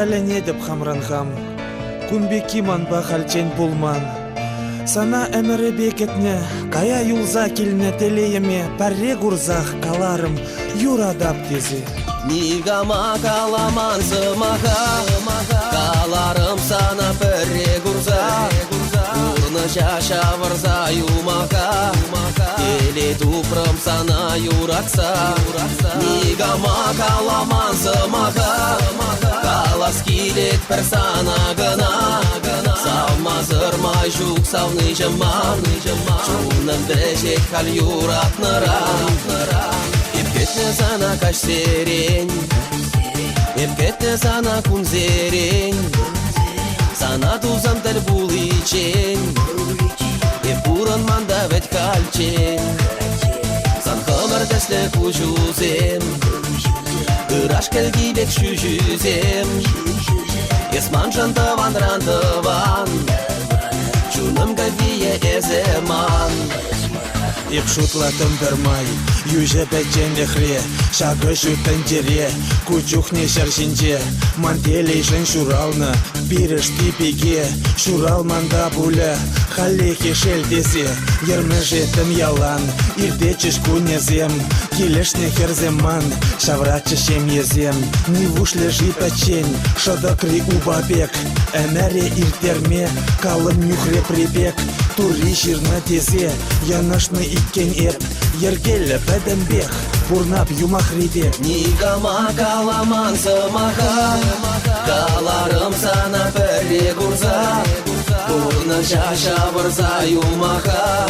тәләне деп хамранхам, күнбеки манба халчен булман. Сана әмірі бекетне, кая юлза келіне телееме, пәрре гурзах каларым, юрадап тези. Нигама каламан сымаха, каларым сана пәрре гурза, урны жаша варза юмаха, теле тупрым сана юракса. Нигама каламан сымаха, калас килет персана гына, Салмазырмай жук савны жаман, Чунын дәжек хал юратныра. Епкетне сана каш серень, Епкетне сана кун зерень, Сана тузан тел бул ичень, Еп бурын манда вет калчень. Сан хымыр дәсле кучузем, Ыраш келги бек шүжүзем, Есман жантыван рантыван, Чуным гавие эземан. Ик шутлатым дырмай, юже бәтченде хре, Шагы шүттін тере, Кучухне шаршинже, Мантелейшін шуралны, Біріш типеге, Шурал манда бұлі, Халехи шелдесе, Ермі жетім ялан, Ирдечіш күнезем, Келешне херземан, Шаврачы шем езем, Не вушлі жипачень, Шадакри убабек, Әмәре иртерме, Калым нюхре прибек, Тури ширна тезе, Янашны иккен еп, Ергелі бәдімбек, Бурнап юмах ребек. Нигама каламан сымаха, Каларым сана пәрре гурза, Бурны жаша варза юмаха,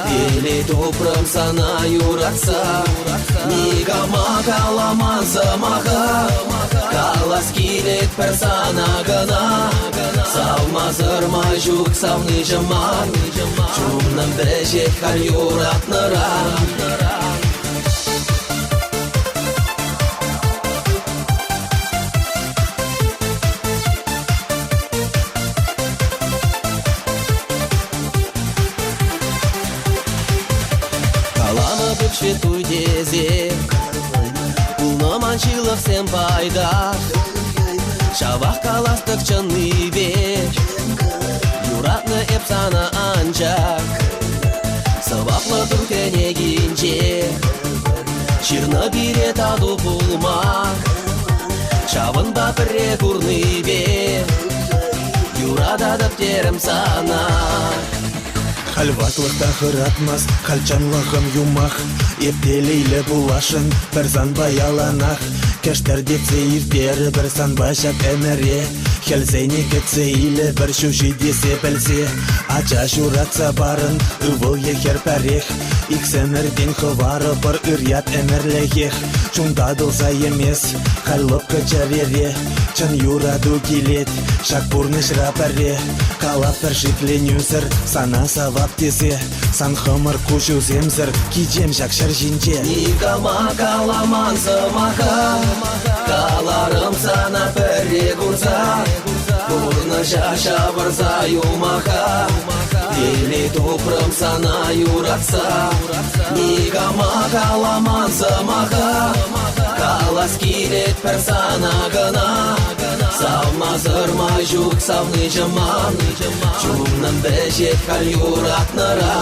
Теле топрым сана юратса. Нигама каламан сымаха, Калас килет персана гына, Салмазырмай жук савны жаман, Чумным дәжек хал юратныра. Каланы бүк шветуй дезе, Пулны манчылық сен пайда, Шавақ каластық чынны бек, Юратны эп сана анчак, Сываплы түркене гинче, Ширны бире таду пулмак, Шавында пірре күрны бек, Юрада дәптерім сана. Хальватлықта хыратмас, Халчанлығым юмах, Ептелейлі булашын, Бір занба яланах, Кәштер депсе иртері, Бір санба жак әмәре, Хелзейне кетсе илі, Бір шуши десе пәлсе, Ача шуратса барын, Үвыл ехер пәрех, Иксенерден хывары, Бір үрят әмәрләгех, Чундадылса емес, Хайлып качарере, Чын юраду келет, Шак бурныш рапаре, Калап бір шикленюзір, Сана савап тесе, Сан хымыр кушу земзір, Киджем жак шаржинже. Нигама каламан сымаха, Каларым сана пәрре гурза, Бурны жаша варза юмаха, Теле топрым сана юратса. Нигама каламан сымаха, Калас килет персана гына, Салмазырмай жук савны жаман, Чумным дәжек хал юратныра.